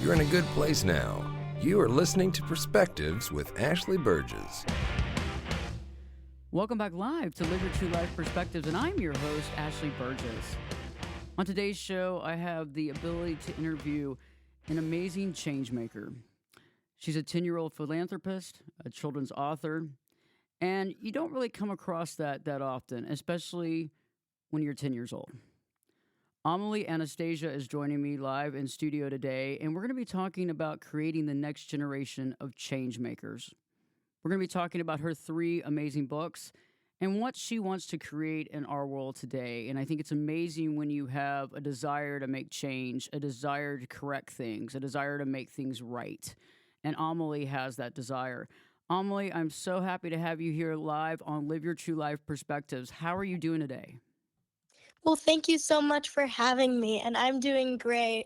You're in a good place now. You are listening to Perspectives with Ashley Burgess. Welcome back live to Live Your True Life Perspectives, and I'm your host, Ashley Burgess. On today's show, I have the ability to interview an amazing change maker. She's a 10-year-old philanthropist, a children's author, and you don't really come across that often, especially when you're 10 years old. Amelie Anastasia is joining me live in studio today, and we're going to be talking about creating the next generation of change makers. We're going to be talking about her 3 amazing books and what she wants to create in our world today. And I think it's amazing when you have a desire to make change, a desire to correct things, a desire to make things right. And Amelie has that desire. Amelie, I'm so happy to have you here live on Live Your True Life Perspectives. How are you doing today? Well, thank you so much for having me, and I'm doing great.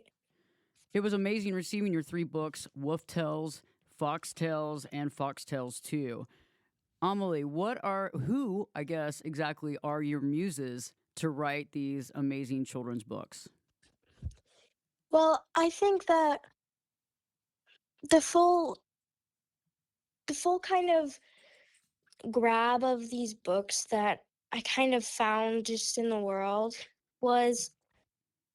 It was amazing receiving your 3 books, Wolf Tales, Fox Tales, and Fox Tales 2. Amelie, who exactly are your muses to write these amazing children's books? Well, I think that the full kind of grab of these books that I kind of found just in the world was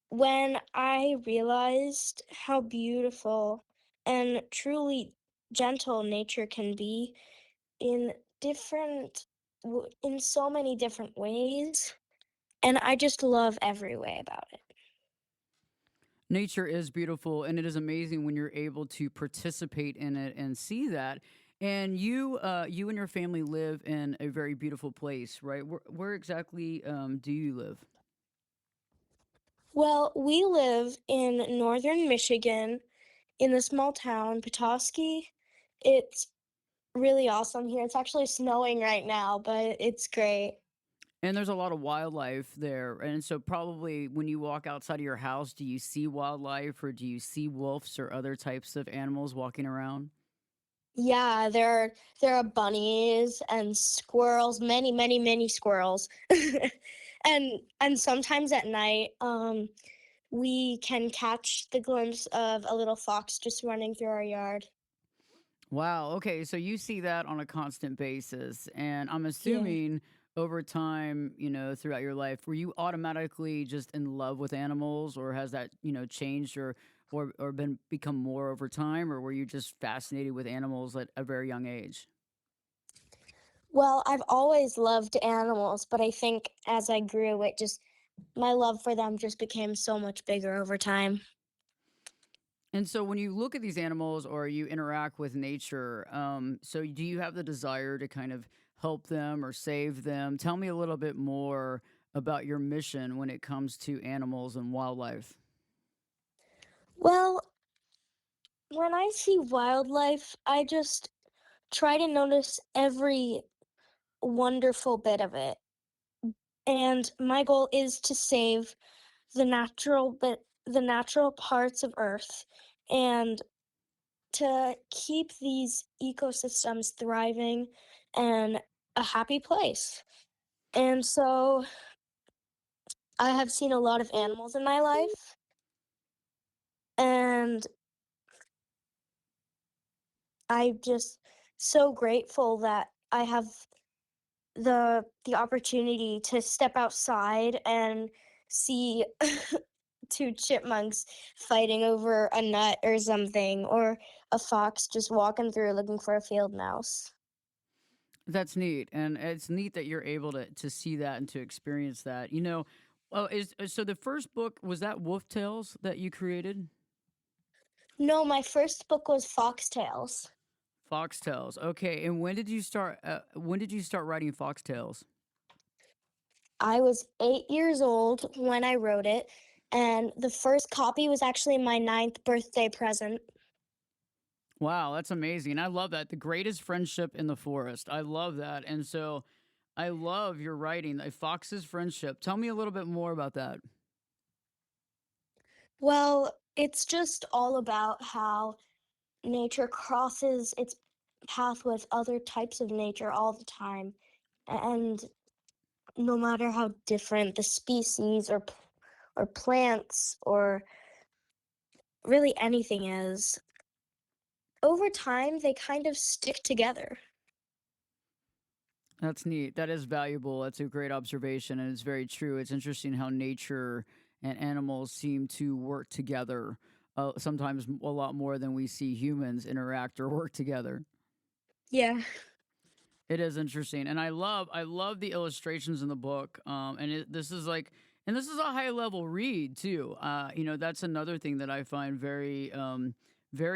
when I realized how beautiful and truly gentle nature can be in in so many different ways, and I just love every way about it. Nature is beautiful, and it is amazing when you're able to participate in it and see that. And you and your family live in a very beautiful place, right? Where exactly do you live? Well, we live in northern Michigan in the small town, Petoskey. It's really awesome here. It's actually snowing right now, but it's great. And there's a lot of wildlife there. And so, probably when you walk outside of your house, do you see wildlife or do you see wolves or other types of animals walking around? Yeah, there are bunnies and squirrels, many, many, many squirrels. And sometimes at night, we can catch the glimpse of a little fox just running through our yard. Wow. Okay. So you see that on a constant basis. And I'm Yeah. assuming over time, throughout your life, were you automatically just in love with animals or has that, changed or become more over time? Or were you just fascinated with animals at a very young age? Well, I've always loved animals, but I think as I grew, my love for them just became so much bigger over time. And so when you look at these animals or you interact with nature, so do you have the desire to kind of help them or save them? Tell me a little bit more about your mission when it comes to animals and wildlife. Well, when I see wildlife, I just try to notice every wonderful bit of it. And my goal is to save the natural parts of Earth and to keep these ecosystems thriving and a happy place. And so I have seen a lot of animals in my life, and I'm just so grateful that I have the opportunity to step outside and see 2 chipmunks fighting over a nut or something, or a fox just walking through looking for a field mouse. That's neat, and it's neat that you're able to see that and to experience that. Well, so the first book was that Wolf Tales that you created? No, my first book was Foxtails. Fox Tales. Okay, and when did you start? When did you start writing Fox Tales? I was 8 years old when I wrote it, and the first copy was actually my 9th birthday present. Wow, that's amazing. I love that. The greatest friendship in the forest. I love that. And so I love your writing, A Fox's Friendship. Tell me a little bit more about that. Well, it's just all about how nature crosses its path with other types of nature all the time. And no matter how different the species or plants or really anything is, over time they kind of stick together. That's neat. That is valuable. That's a great observation, and it's very true. It's interesting how nature and animals seem to work together. Sometimes a lot more than we see humans interact or work together. Yeah. It is interesting, and I love the illustrations in the book. This is like, and this is a high level read too. That's another thing that I find very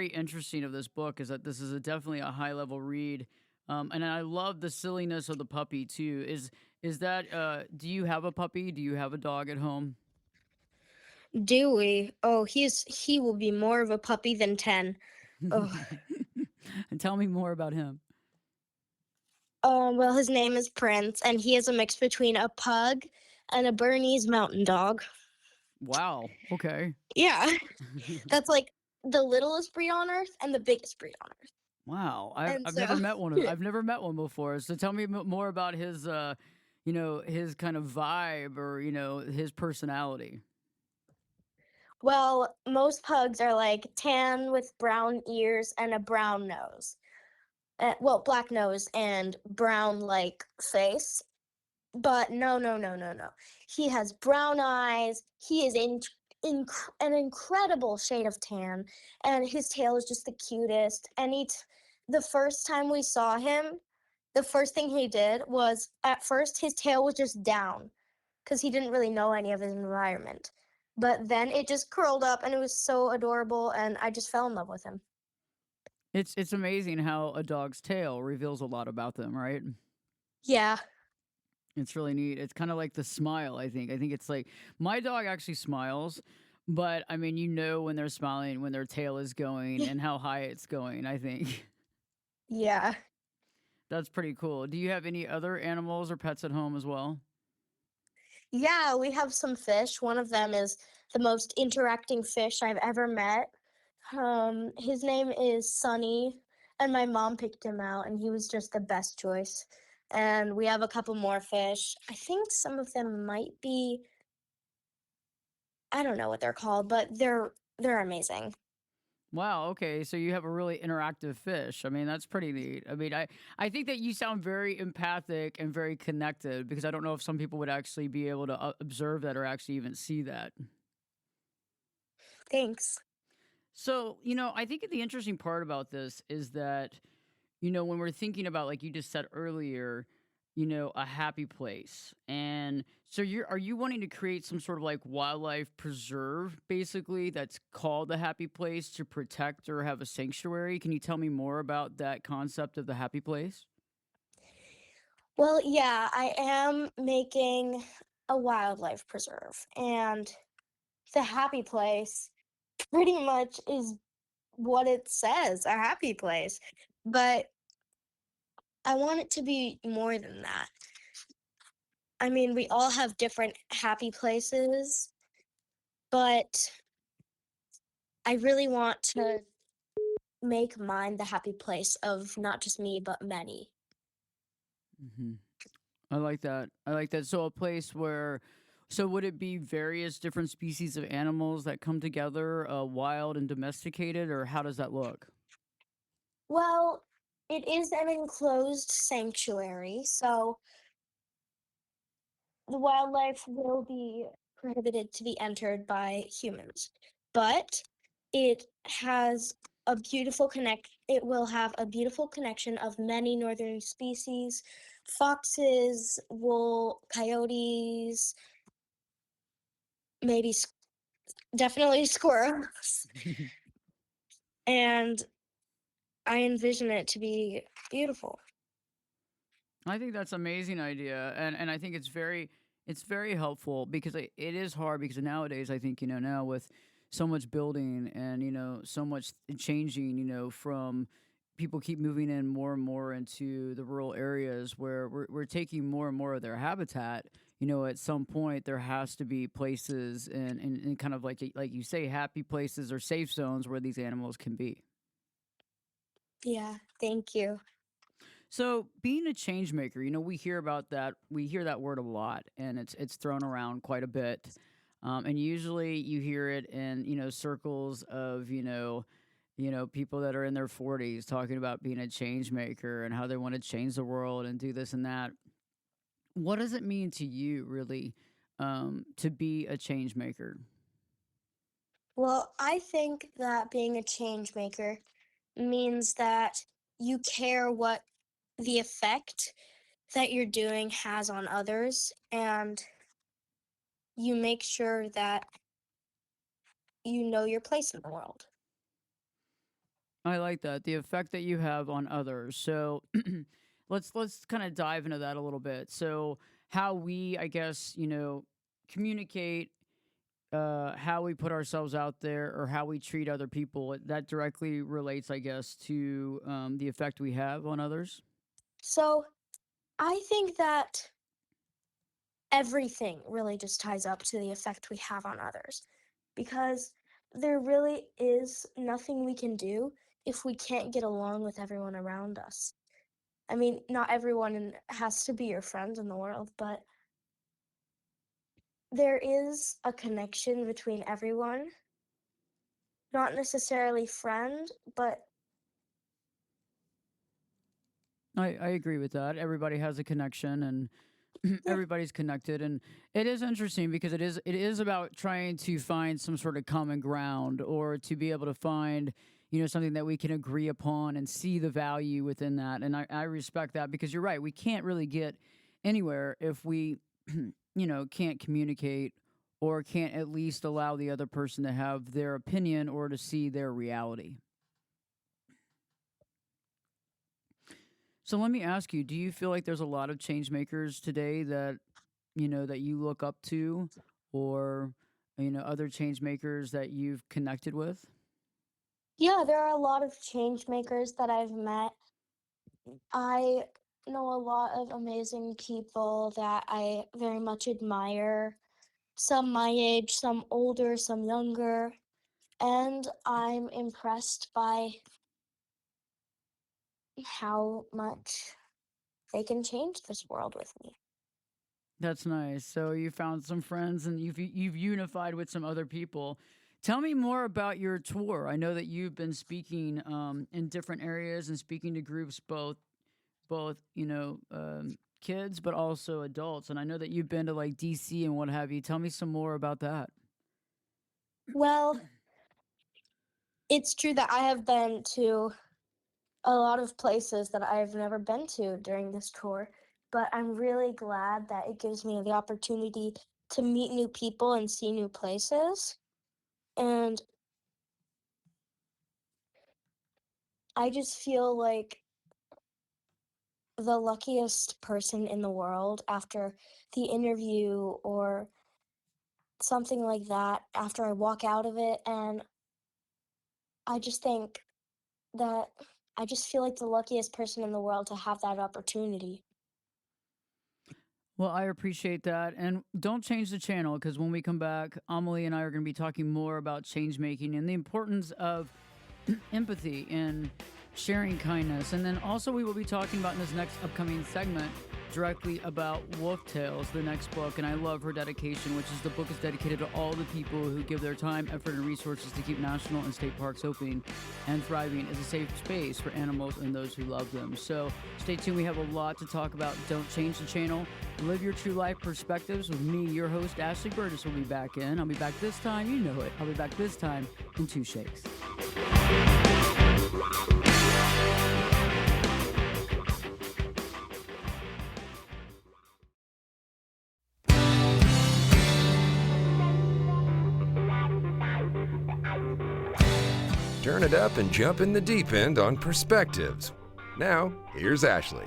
interesting of this book is that this is definitely a high level read. And I love the silliness of the puppy too. Is that do you have a puppy? Do you have a dog at home? Dewey. Oh, he will be more of a puppy than 10. Oh. And tell me more about him. Well, his name is Prince, and he is a mix between a pug and a Bernese mountain dog. Wow. Okay. Yeah, that's like the littlest breed on Earth and the biggest breed on Earth. Wow, I've And I've so, never met one of I've never met one before. So tell me more about his his kind of vibe or his personality. well, most pugs are like tan with brown ears and a brown nose. Well, black nose and brown like face. But no, no, no, no, no. He has brown eyes. He is an incredible shade of tan, and his tail is just the cutest. And the first time we saw him, the first thing he did was at first his tail was just down because he didn't really know any of his environment. But then it just curled up, and it was so adorable, and I just fell in love with him. It's amazing how a dog's tail reveals a lot about them, right? Yeah. It's really neat. It's kind of like the smile, I think. I think it's like my dog actually smiles, but I mean, when they're smiling when their tail is going and how high it's going, I think. Yeah. That's pretty cool. Do you have any other animals or pets at home as well? Yeah, we have some fish. One of them is the most interacting fish I've ever met. His name is Sunny, and my mom picked him out, and he was just the best choice. And we have a couple more fish. I think some of them might be, I don't know what they're called, but they're amazing. Wow, okay. So you have a really interactive fish. I mean, that's pretty neat. I mean, I think that you sound very empathic and very connected because I don't know if some people would actually be able to observe that or actually even see that. Thanks. So, I think the interesting part about this is that, when we're thinking about, like you just said earlier, a happy place. And so are you wanting to create some sort of like wildlife preserve basically that's called the happy place to protect or have a sanctuary? Can you tell me more about that concept of the happy place? Well, yeah, I am making a wildlife preserve, and the happy place pretty much is what it says, a happy place. But I want it to be more than that. I mean, we all have different happy places, but I really want to make mine the happy place of not just me, but many. Hmm. I like that. I like that. So a place where, so would it be various different species of animals that come together, wild and domesticated, or how does that look? Well, it is an enclosed sanctuary, so the wildlife will be prohibited to be entered by humans. But it has it will have a beautiful connection of many northern species, foxes, coyotes, maybe definitely squirrels. And I envision it to be beautiful. I think that's an amazing idea, and I think it's very helpful because it is hard because nowadays I think now with so much building and so much changing from people keep moving in more and more into the rural areas where we're taking more and more of their habitat. At some point there has to be places and kind of like you say happy places or safe zones where these animals can be. Yeah, thank you. So being a change maker, we hear about that. We hear that word a lot, and it's thrown around quite a bit. And usually you hear it in circles of people that are in their 40s talking about being a change maker and how they want to change the world and do this and that. What does it mean to you, really, to be a change maker? Well, I think that being a change maker means that you care what the effect that you're doing has on others, and you make sure that you know your place in the world. I like that. The effect that you have on others. So let's kind of dive into that a little bit. So how we, I guess, communicate, how we put ourselves out there or how we treat other people, that directly relates, I guess, to the effect we have on others. So I think that everything really just ties up to the effect we have on others because there really is nothing we can do if we can't get along with everyone around us. I mean, not everyone has to be your friend in the world, but there is a connection between everyone, not necessarily friend, but I agree with that. Everybody has a connection and yeah. everybody's connected, and it is interesting because it is about trying to find some sort of common ground or to be able to find something that we can agree upon and see the value within that. And I respect that because you're right, we can't really get anywhere if we can't communicate or can't at least allow the other person to have their opinion or to see their reality. So let me ask you, do you feel like there's a lot of change makers today that that you look up to, or other change makers that you've connected with? Yeah, there are a lot of change makers that I've met. I know a lot of amazing people that I very much admire, some my age, some older, some younger, and I'm impressed by how much they can change this world with me. That's nice. So you found some friends and you've unified with some other people. Tell me more about your tour. I know that you've been speaking in different areas and speaking to groups, both kids but also adults. And I know that you've been to like DC and what have you. Tell me some more about that. Well, it's true that I have been to a lot of places that I've never been to during this tour, but I'm really glad that it gives me the opportunity to meet new people and see new places. And I just feel like the luckiest person in the world after the interview or something like that, after I walk out of it. And I just think that I just feel like the luckiest person in the world to have that opportunity. Well, I appreciate that. And don't change the channel because when we come back, Amelie and I are going to be talking more about change making and the importance of empathy and sharing kindness. And then also, we will be talking about in this next upcoming segment directly about Wolf Tales, the next book. And I love her dedication, which is the book is dedicated to all the people who give their time, effort, and resources to keep national and state parks open and thriving as a safe space for animals and those who love them. So stay tuned. We have a lot to talk about. Don't change the channel. Live your true life perspectives with me, your host, Ashley Burgess, will be back in. I'll be back this time. You know it. I'll be back this time in 2 shakes. Turn it up and jump in the deep end on perspectives. Now, here's Ashley.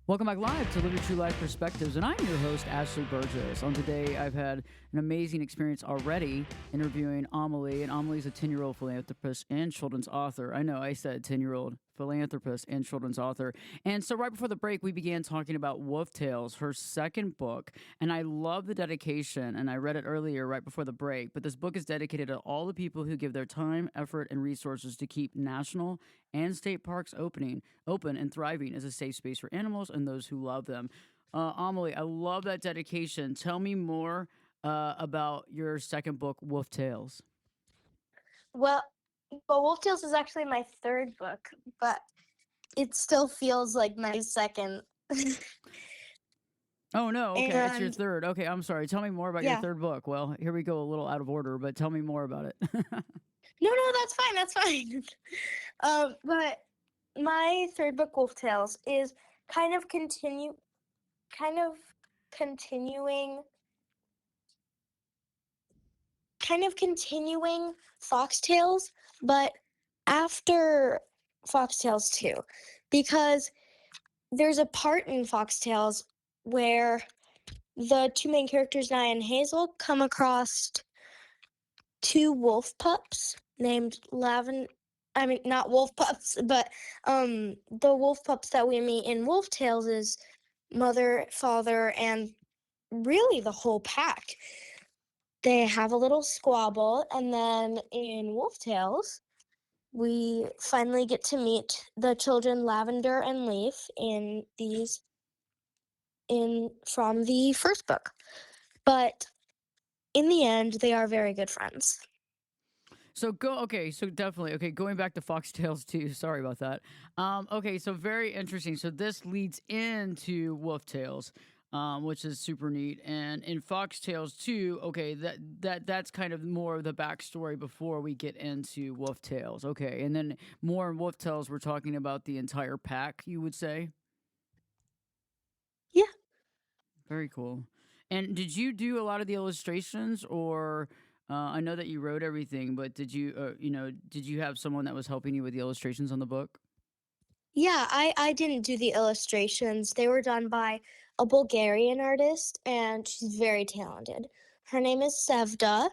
Welcome back live to Live Your True Life Perspectives, and I'm your host, Ashley Burgess. On today, I've had an amazing experience already interviewing Amelie, and Amelie's a 10-year-old philanthropist and children's author. I know I said 10-year-old philanthropist and children's author. And so right before the break, we began talking about Wolf Tales, her second book, and I love the dedication, and I read it earlier right before the break, but this book is dedicated to all the people who give their time, effort, and resources to keep national and state parks open and thriving as a safe space for animals and those who love them. Amelie, I love that dedication. Tell me more about your second book, Wolf Tales. Well, Wolf Tales is actually my third book, but it still feels like my second. Oh no, okay, it's your And third. Okay, I'm sorry. Tell me more about your yeah, third book. Well, here we go, a little out of order, but tell me more about it. no, that's fine, that's fine. But my third book, Wolf Tales, is kind of continue, kind of continuing, continuing Fox Tales, but after Fox Tales 2, because there's a part in Fox Tales where the two main characters, Nia and Hazel, come across two wolf pups named Lavin. I mean, not wolf pups, but the wolf pups that we meet in Wolf Tales is mother, father, and really the whole pack. They have a little squabble, and then in Wolf Tales, we finally get to meet the children Lavender and Leaf in from the first book. But in the end, they are very good friends. So definitely okay. Going back to Foxtails too. Sorry about that. Okay, so very interesting. So this leads into Wolf Tales, which is super neat. And in Foxtails too, okay, that's kind of more of the backstory before we get into Wolf Tales. Okay, and then more in Wolf Tales, we're talking about the entire pack. You would say. Yeah. Very cool. And did you do a lot of the illustrations, or I know that you wrote everything, but did you have someone that was helping you with the illustrations on the book? Yeah, I didn't do the illustrations. They were done by a Bulgarian artist, and she's very talented. Her name is Sevda,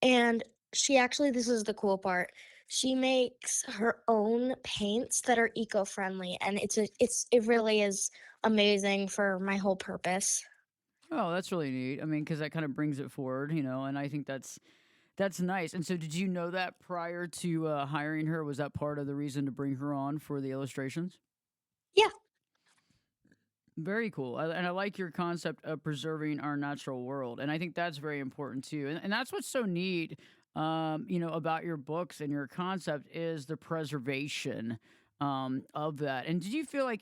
and she actually, this is the cool part. She makes her own paints that are eco-friendly, and it really is amazing for my whole purpose. Oh, that's really neat. I mean, because that kind of brings it forward, and I think that's nice. And so, did you know that prior to hiring her? Was that part of the reason to bring her on for the illustrations? Yeah, Very cool. And I like your concept of preserving our natural world. And I think that's very important too. And that's what's so neat, about your books and your concept is the preservation of that. And did you feel like,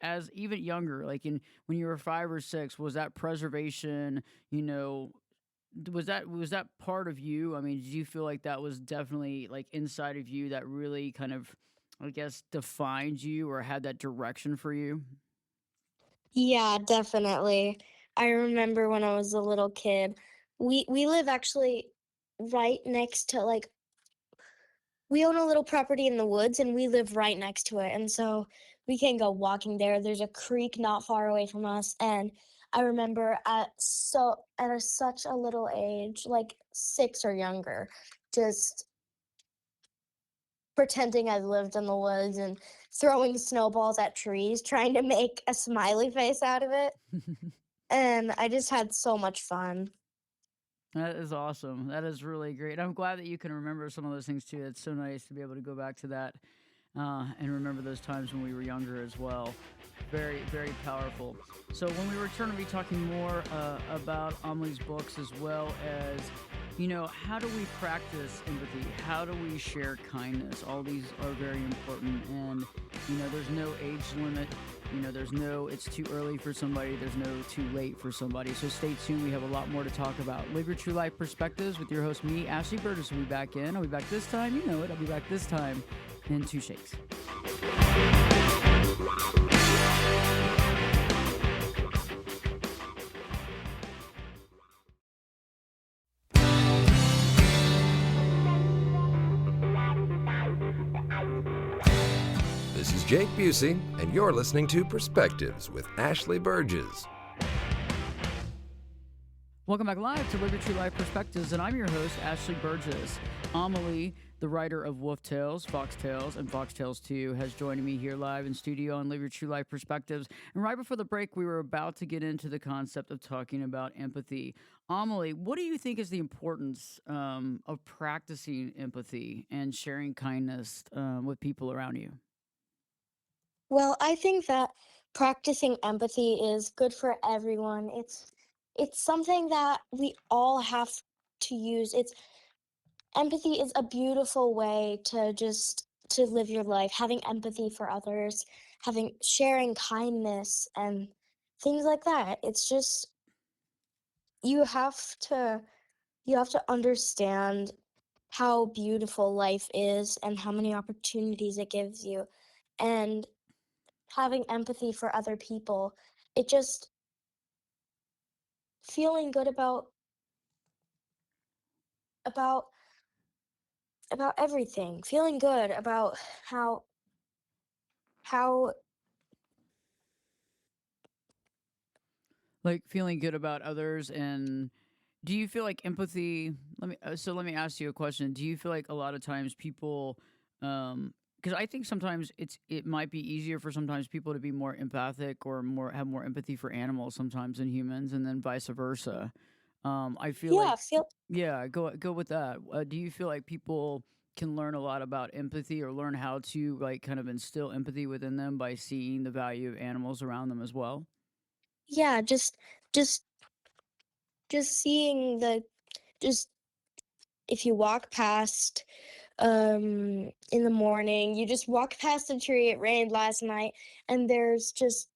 as even younger, like when you were 5 or 6, was that preservation, was that part of you? I mean, did you feel like that was definitely like inside of you that really kind of, I guess, defined you or had that direction for you? yeah, definitely. I remember when I was a little kid, we live actually right next to like we own a little property in the woods and we live right next to it. And so we can go walking there. There's a creek not far away from us. And I remember such a little age, like 6 or younger, just pretending I lived in the woods and throwing snowballs at trees, trying to make a smiley face out of it. And I just had so much fun. That is awesome. That is really great. I'm glad that you can remember some of those things too. It's so nice to be able to go back to that and remember those times when we were younger as well. Very, very powerful. So when we return, we'll be talking more about Amelie's books as well as, how do we practice empathy? How do we share kindness? All these are very important. And, there's no age limit. There's no, it's too early for somebody. There's no too late for somebody. So stay tuned. We have a lot more to talk about. Live your true life perspectives with your host, me, Ashley Burgess, will be back in. I'll be back this time. You know it. I'll be back this time in 2 shakes. This is Jake Busey, and you're listening to Perspectives with Ashley Burgess. Welcome back live to Live Your True Life Perspectives, and I'm your host, Ashley Burgess. Amelie, the writer of Wolf Tales, Fox Tales, and Fox Tales 2, has joined me here live in studio on Live Your True Life Perspectives. And right before the break, we were about to get into the concept of talking about empathy. Amelie, what do you think is the importance of practicing empathy and sharing kindness with people around you? Well, I think that practicing empathy is good for everyone. It's something that we all have to use. It's empathy is a beautiful way to just to live your life, having empathy for others, having sharing kindness and things like that. It's just you have to you have to understand how beautiful life is and how many opportunities it gives you. And having empathy for other people, it just feeling good about about everything, feeling good about how how Like feeling good about others. And do you feel like empathy, let me ask you a question. Do you feel like a lot of times people, because I think sometimes it might be easier for sometimes people to be more empathic or more have more empathy for animals sometimes than humans, and then vice versa. I feel yeah, like, feel yeah, go with that. Do you feel like people can learn a lot about empathy or learn how to like kind of instill empathy within them by seeing the value of animals around them as well? yeah, just just seeing the just if you walk past in the morning, you just walk past a tree, it rained last night, and there's just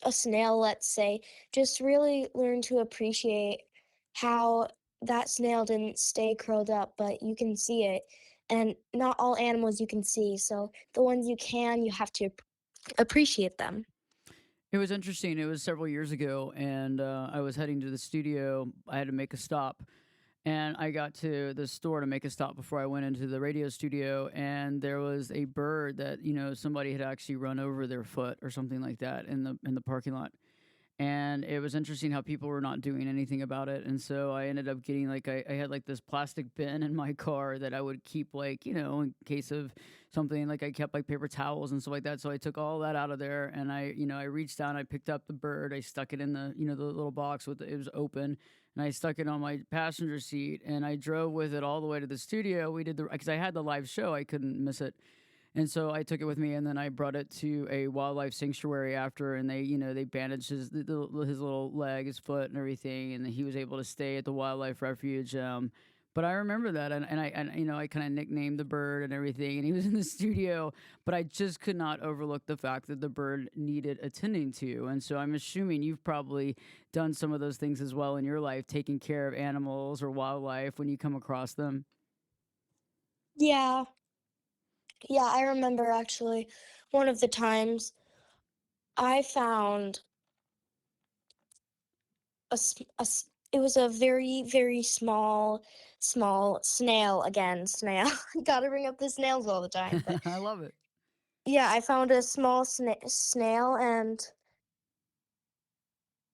a snail, let's say, just really learn to appreciate how that snail didn't stay curled up, but you can see it. And not all animals you can see, so the ones you can, you have to appreciate them. It was interesting. It was several years ago, and I was heading to the studio. I had to make a stop, and I got to the store to make a stop before I went into the radio studio. And there was a bird that somebody had actually run over their foot or something like that in the parking lot. And it was interesting how people were not doing anything about it. And so I ended up getting like I had like this plastic bin in my car that I would keep, like, in case of something. Like I kept like paper towels and stuff like that. So I took all that out of there, and I reached down, I picked up the bird, I stuck it in the little box with it was open, and I stuck it on my passenger seat, and I drove with it all the way to the studio. We did the because I had the live show, I couldn't miss it. And so I took it with me, and then I brought it to a wildlife sanctuary after, and they bandaged his little leg, his foot, and everything, and he was able to stay at the wildlife refuge. But I remember that, and I kind of nicknamed the bird and everything, and he was in the studio, but I just could not overlook the fact that the bird needed attending to, and so I'm assuming you've probably done some of those things as well in your life, taking care of animals or wildlife when you come across them. Yeah, yeah, I remember actually one of the times I found it was a very, very small snail again, snail. Gotta bring up the snails all the time, but I love it. yeah, I found a small snail, and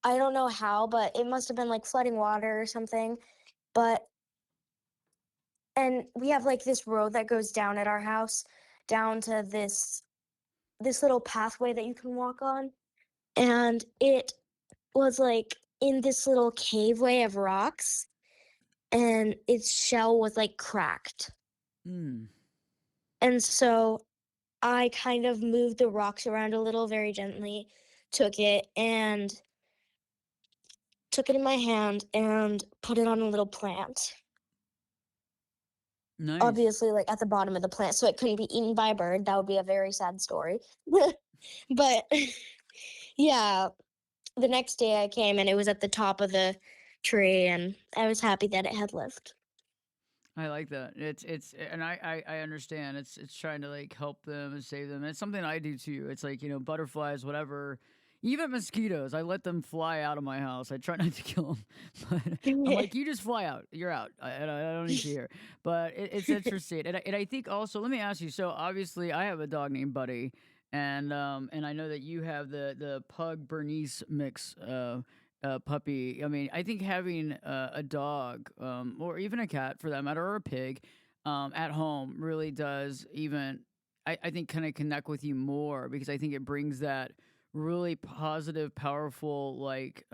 I don't know how, but it must have been like flooding water or something. But and we have like this road that goes down at our house, down to this little pathway that you can walk on. And it was like in this little caveway of rocks, and its shell was like cracked. Mm. And so I kind of moved the rocks around a little very gently, took it and took it in my hand and put it on a little plant. Nice. Obviously, like at the bottom of the plant, so it couldn't be eaten by a bird. That would be a very sad story. But yeah, the next day I came and it was at the top of the tree, and I was happy that it had lived. I like that. It's and I understand. It's trying to like help them and save them. And it's something I do too. It's like, butterflies, whatever. Even mosquitoes, I let them fly out of my house. I try not to kill them, but I'm like, you just fly out. You're out. I don't need you here. But it's interesting, and I think also, let me ask you. So obviously, I have a dog named Buddy, and I know that you have the Pug Bernese mix. Puppy. I mean, I think having a dog, or even a cat for that matter, or a pig, at home really does even, I think, kind of connect with you more, because I think it brings that really positive, powerful, like,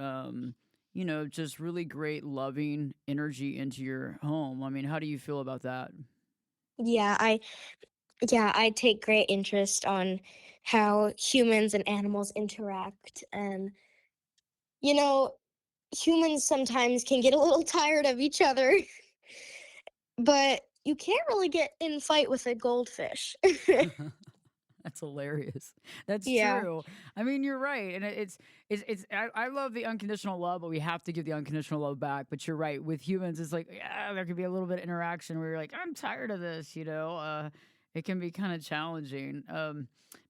just really great, loving energy into your home. I mean, how do you feel about that? Yeah, Yeah, I take great interest on how humans and animals interact. And, you know, humans sometimes can get a little tired of each other, but you can't really get in fight with a goldfish. That's hilarious. That's Yeah. true. I mean, you're right, and it's. I love the unconditional love, but we have to give the unconditional love back. But you're right. With humans, it's like yeah, there could be a little bit of interaction where you're like, I'm tired of this. It can be kind of challenging.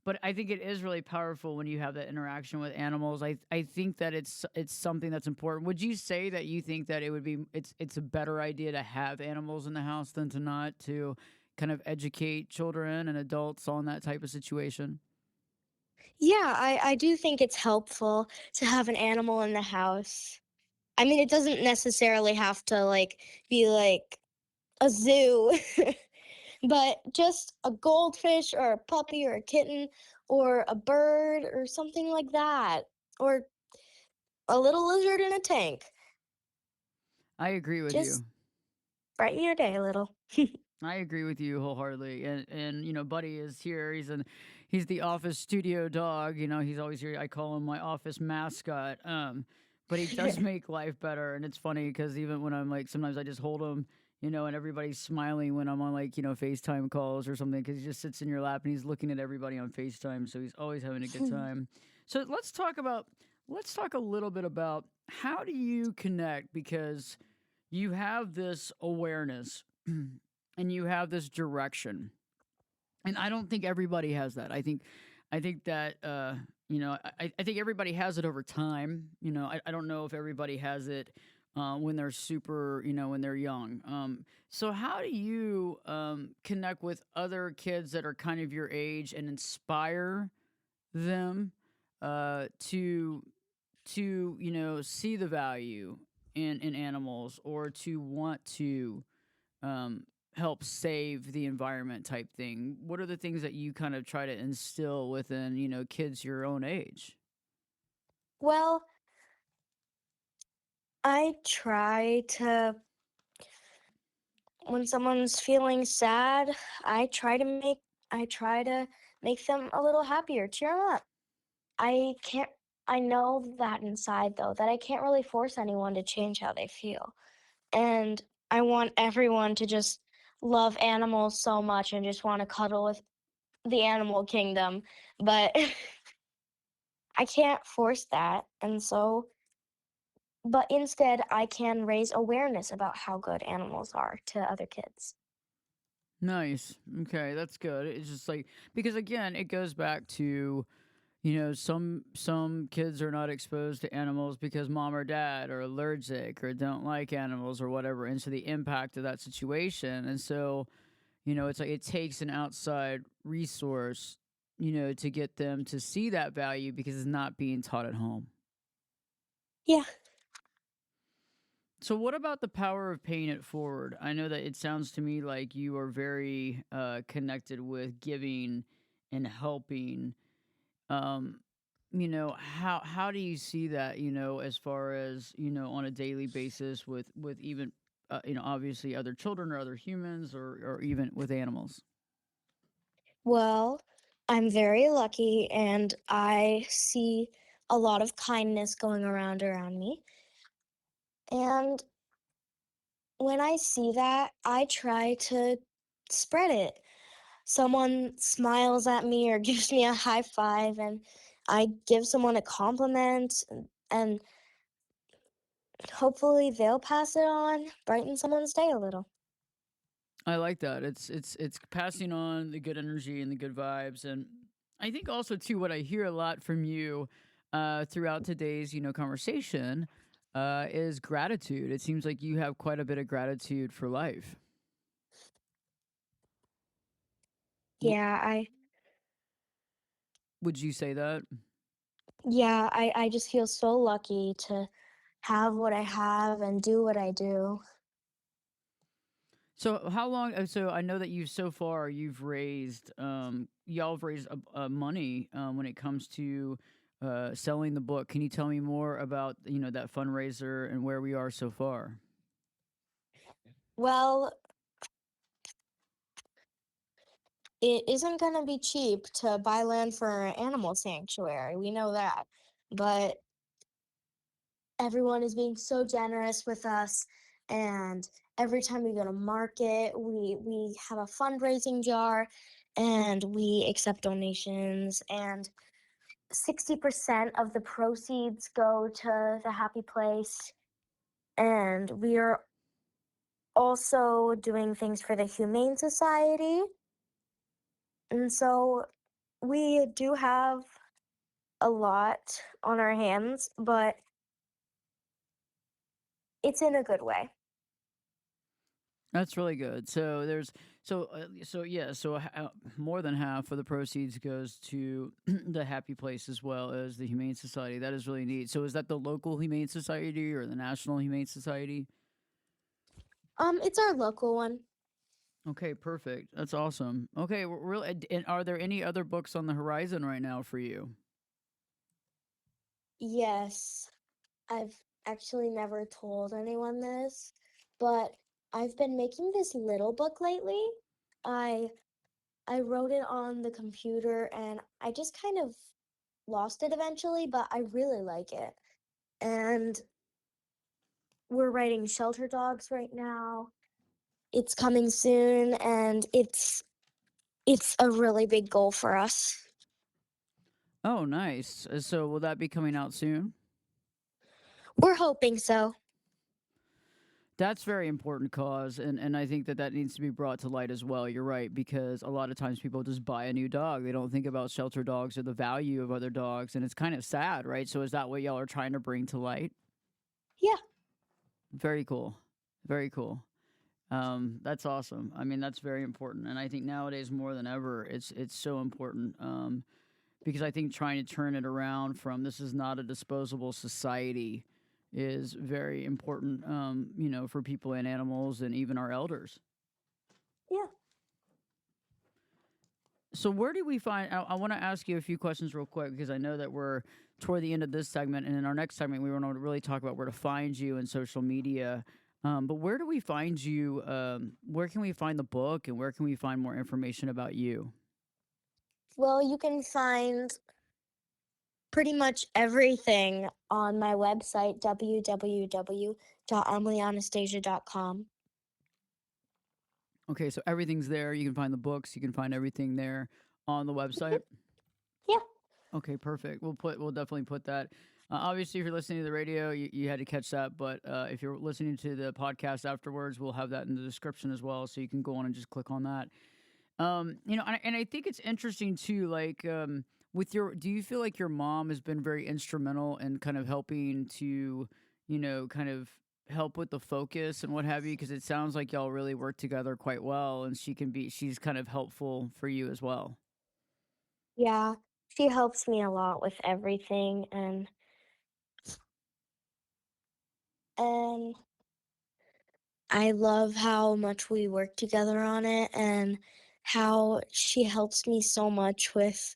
But I think it is really powerful when you have that interaction with animals. I think that it's something that's important. Would you say that you think that it's a better idea to have animals in the house than to not to kind of educate children and adults on that type of situation? Yeah, I do think it's helpful to have an animal in the house. I mean, it doesn't necessarily have to be like a zoo, but just a goldfish or a puppy or a kitten or a bird or something like that, or a little lizard in a tank. I agree with Just you. brighten your day a little. I agree with you wholeheartedly. And Buddy is here. He's the office studio dog. He's always here. I call him my office mascot. But he does make life better. And it's funny because even when I'm like, sometimes I just hold him, and everybody's smiling when I'm on like, FaceTime calls or something because he just sits in your lap and he's looking at everybody on FaceTime. So he's always having a good time. So let's talk a little bit about how do you connect because you have this awareness and you have this direction. And I don't think everybody has that. I think that I think everybody has it over time. I don't know if everybody has it when they're super, when they're young. So how do you connect with other kids that are kind of your age and inspire them to see the value in animals or to want to um, help save the environment type thing? What are the things that you kind of try to instill within, kids your own age? Well, I try to, when someone's feeling sad, I try to make them a little happier, cheer them up. I can't, I know that inside though, that I can't really force anyone to change how they feel. And I want everyone to just love animals so much and just want to cuddle with the animal kingdom. But I can't force that. But instead, I can raise awareness about how good animals are to other kids. Nice. Okay, that's good. It's just like because again, it goes back to some kids are not exposed to animals because mom or dad are allergic or don't like animals or whatever, and so the impact of that situation, and so it's like it takes an outside resource, to get them to see that value because it's not being taught at home. Yeah. So, what about the power of paying it forward? I know that it sounds to me like you are very connected with giving and helping. Um, how do you see that? As far as on a daily basis with even obviously other children or other humans or even with animals. Well, I'm very lucky and I see a lot of kindness going around me. And when I see that, I try to spread it. Someone smiles at me or gives me a high five, and I give someone a compliment, and hopefully they'll pass it on, brighten someone's day a little. I like that. It's passing on the good energy and the good vibes, and I think also too what I hear a lot from you throughout today's conversation is gratitude. It seems like you have quite a bit of gratitude for life. W- Yeah, would you say that? I just feel so lucky to have what I have and do what I do. So how long? So I know that you've raised y'all have raised money when it comes to selling the book. Can you tell me more about that fundraiser and where we are so far? Well, it isn't going to be cheap to buy land for an animal sanctuary. We know that. But everyone is being so generous with us, and every time we go to market, we have a fundraising jar, and we accept donations, and 60% of the proceeds go to the happy place, and we are also doing things for the Humane Society. And so we do have a lot on our hands, but it's in a good way. That's really good. So there's so yeah, so more than half of the proceeds goes to the Happy Place as well as the Humane Society. That is really neat. So is that the local Humane Society or the National Humane Society? It's our local one. Okay, perfect. That's awesome. Okay, really, and are there any other books on the horizon right now for you? Yes, I've actually never told anyone this, but I've been making this little book lately. I I wrote it on the computer and I just kind of lost it eventually, but I really like it. And we're writing shelter dogs right now. It's coming soon, and it's a really big goal for us. Oh, nice. So will that be coming out soon? We're hoping so. That's very important cause, and I think that that needs to be brought to light as well. You're right, because a lot of times people just buy a new dog. They don't think about shelter dogs or the value of other dogs, and it's kind of sad, right? So is that what y'all are trying to bring to light? Yeah. Very cool. Very cool. That's awesome. I mean, that's very important, and I think nowadays more than ever, it's so important. Because I think trying to turn it around from this is not a disposable society is very important. For people and animals and even our elders. Yeah. So where do we find? I want to ask you a few questions real quick because I know that we're toward the end of this segment, and in our next segment, we want to really talk about where to find you in social media. But where do we find you? Where can we find the book, and where can we find more information about you? Well, you can find pretty much everything on my website, www.amelieanastasia.com. Okay, so everything's there. You can find the books. You can find everything there on the website. Yeah. Okay, perfect. We'll definitely put that. Obviously, if you're listening to the radio, you had to catch that. But if you're listening to the podcast afterwards, we'll have that in the description as well, so you can go on and just click on that. And I think it's interesting too. Like, do you feel like your mom has been very instrumental in kind of helping to, kind of help with the focus and what have you? Because it sounds like y'all really work together quite well, and she's kind of helpful for you as well. Yeah. She helps me a lot with everything, and I love how much we work together on it, and how she helps me so much with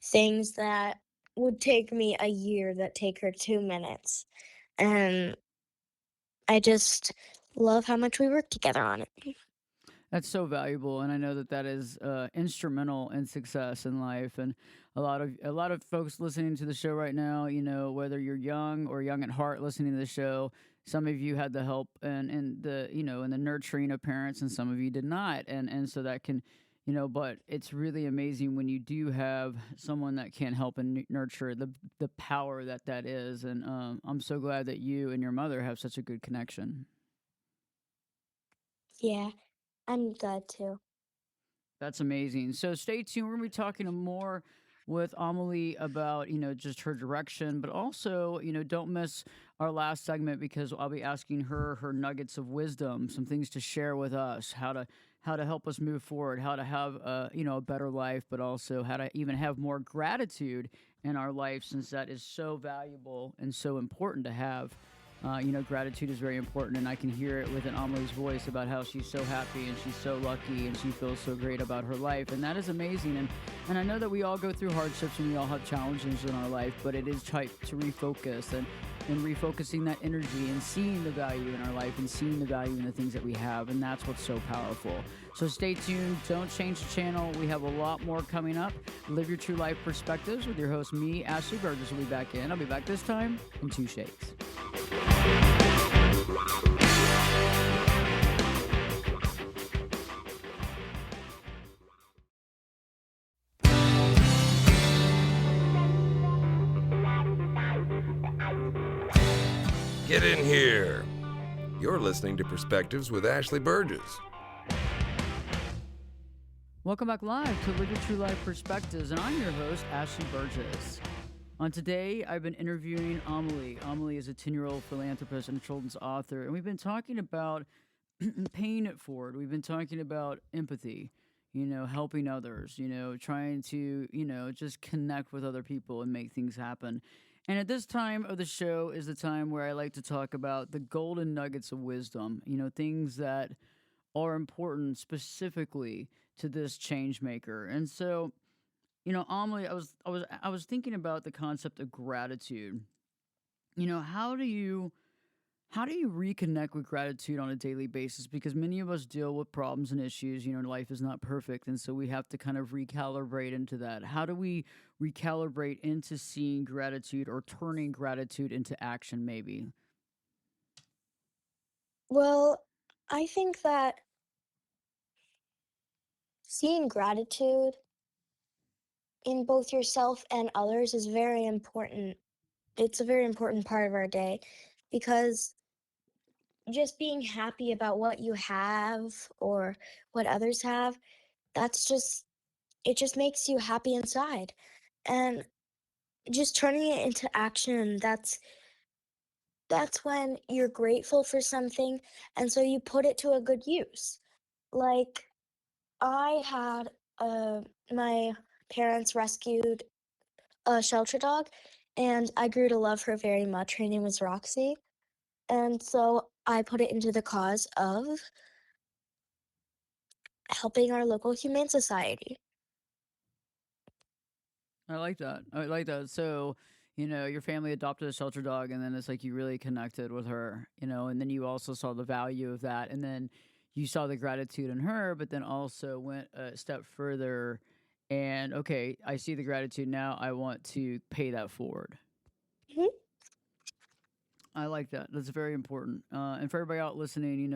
things that would take me a year that take her 2 minutes. And I just love how much we work together on it. That's so valuable, and I know that that is instrumental in success in life. And a lot of folks listening to the show right now, whether you're young or young at heart, listening to the show, some of you had the help and the in the nurturing of parents, and some of you did not, and so that can. But it's really amazing when you do have someone that can help and nurture the power that that is, and I'm so glad that you and your mother have such a good connection. Yeah, I'm glad too. That's amazing. So stay tuned. We're gonna be talking more with Amelie about just her direction, but also don't miss our last segment because I'll be asking her nuggets of wisdom, some things to share with us, how to help us move forward, how to have a better life, but also how to even have more gratitude in our life since that is so valuable and so important to have. Gratitude is very important, and I can hear it within Amelie's voice about how she's so happy and she's so lucky and she feels so great about her life, and that is amazing. And I know that we all go through hardships and we all have challenges in our life, but it is tight to refocus. And and refocusing that energy and seeing the value in our life and seeing the value in the things that we have. And that's what's so powerful. So stay tuned. Don't change the channel. We have a lot more coming up. Live your true life perspectives with your host, me, Ashley Burgess, will be back in. I'll be back this time in 2 shakes. Get in here. You're listening to Perspectives with Ashley Burgess. Welcome back live to Live Your True Life Perspectives, and I'm your host, Ashley Burgess. On today, I've been interviewing Amelie. Amelie is a 10-year-old philanthropist and a children's author, and we've been talking about paying it forward. We've been talking about empathy, helping others, trying to, just connect with other people and make things happen. And at this time of the show is the time where I like to talk about the golden nuggets of wisdom, things that are important specifically to this change maker. And so, Amelie, I was thinking about the concept of gratitude. How do you reconnect with gratitude on a daily basis? Because many of us deal with problems and issues. Life is not perfect. And so we have to kind of recalibrate into that. How do we recalibrate into seeing gratitude or turning gratitude into action, maybe? Well, I think that seeing gratitude in both yourself and others is very important. It's a very important part of our day because just being happy about what you have or what others have, it just makes you happy inside. And just turning it into action, that's when you're grateful for something and so you put it to a good use. Like I had my parents rescued a shelter dog and I grew to love her very much. Her name was Roxy. And so I put it into the cause of helping our local humane society. I like that. I like that. So, your family adopted a shelter dog, and then it's like you really connected with her, and then you also saw the value of that. And then you saw the gratitude in her, but then also went a step further. And okay, I see the gratitude now. I want to pay that forward. Mhm. I like that. That's very important. And for everybody out listening,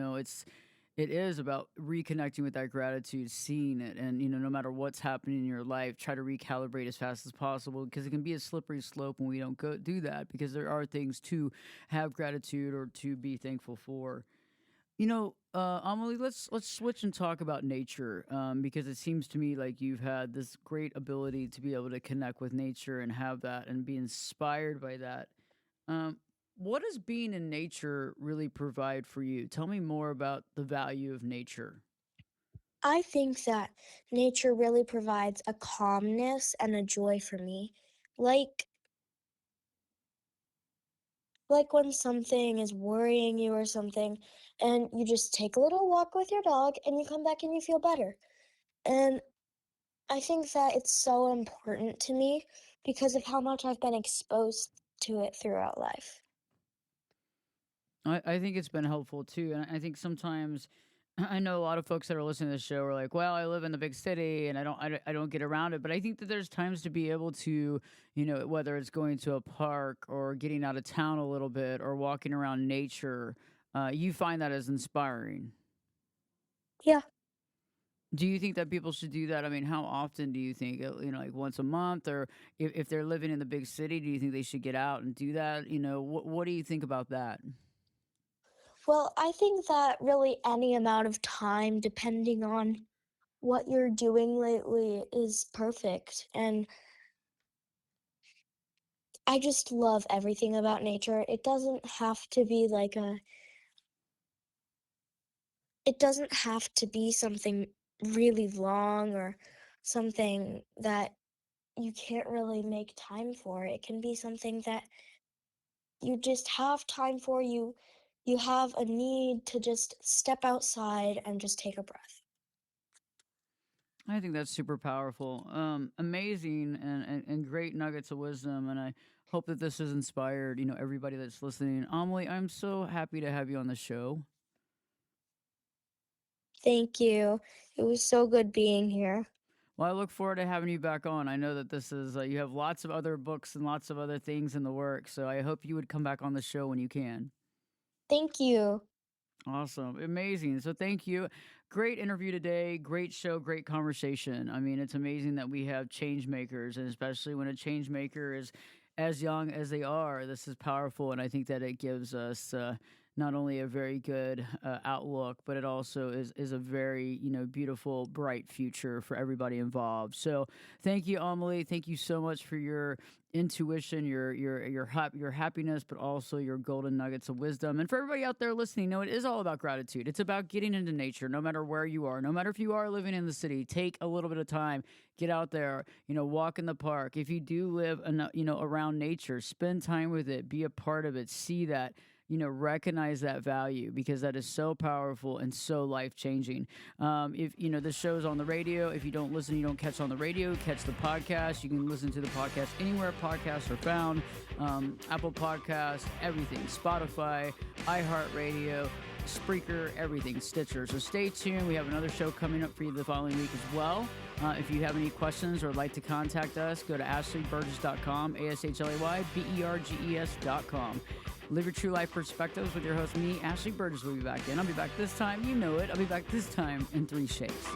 it is about reconnecting with that gratitude, seeing it, and no matter what's happening in your life, try to recalibrate as fast as possible because it can be a slippery slope when we don't go do that because there are things to have gratitude or to be thankful for. Amelie, let's switch and talk about nature because it seems to me like you've had this great ability to be able to connect with nature and have that and be inspired by that. Um, what does being in nature really provide for you? Tell me more about the value of nature. I think that nature really provides a calmness and a joy for me. Like like when something is worrying you or something and you just take a little walk with your dog and you come back and you feel better. And I think that it's so important to me because of how much I've been exposed to it throughout life. I think it's been helpful too. And I think sometimes I know a lot of folks that are listening to this show are like, well, I live in the big city and I don't get around it. But I think that there's times to be able to, whether it's going to a park or getting out of town a little bit or walking around nature, you find that as inspiring. Yeah. Do you think that people should do that? I mean, how often do you think, like once a month, or if they're living in the big city, do you think they should get out and do that? What do you think about that? Well, I think that really any amount of time, depending on what you're doing lately, is perfect. And I just love everything about nature. It doesn't have to be something really long or something that you can't really make time for. It can be something that you just have time for. You have a need to just step outside and just take a breath. I think that's super powerful. Amazing and great nuggets of wisdom. And I Hope that this has inspired, everybody that's listening. Amelie, I'm so happy to have you on the show. Thank you. It was so good being here. Well, I look forward to having you back on. I know that this is, you have lots of other books and lots of other things in the works. So I hope you would come back on the show when you can. Thank you. Awesome. Amazing. So thank you. Great interview today. Great show. Great conversation. I mean, it's amazing that we have change makers, and especially when a change maker is as young as they are. This is powerful. And I think that it gives us not only a very good outlook, but it also is a very, beautiful, bright future for everybody involved. So thank you, Amelie. Thank you so much for your intuition, your happiness, but also your golden nuggets of wisdom. And for everybody out there listening, it is all about gratitude. It's about getting into nature, no matter where you are, no matter if you are living in the city. Take a little bit of time, get out there, walk in the park. If you do live, around nature, spend time with it, be a part of it, see that. Recognize that value, because that is so powerful and so life changing. If the show's on the radio, if you don't listen, you don't catch on the radio, catch the podcast. You can listen to the podcast anywhere podcasts are found. Apple Podcasts, everything, Spotify, iHeartRadio, Spreaker, everyththing, Stitcher. So stay tuned. We have another show coming up for you the following week as well. If you have any questions or would like to contact us, go to ashleyburgess.com, ASHLEYBERGES.com. Live your true life perspectives with your host, me, Ashley Burgess, will be back in. I'll be back this time. You know it. I'll be back this time in 3 shakes.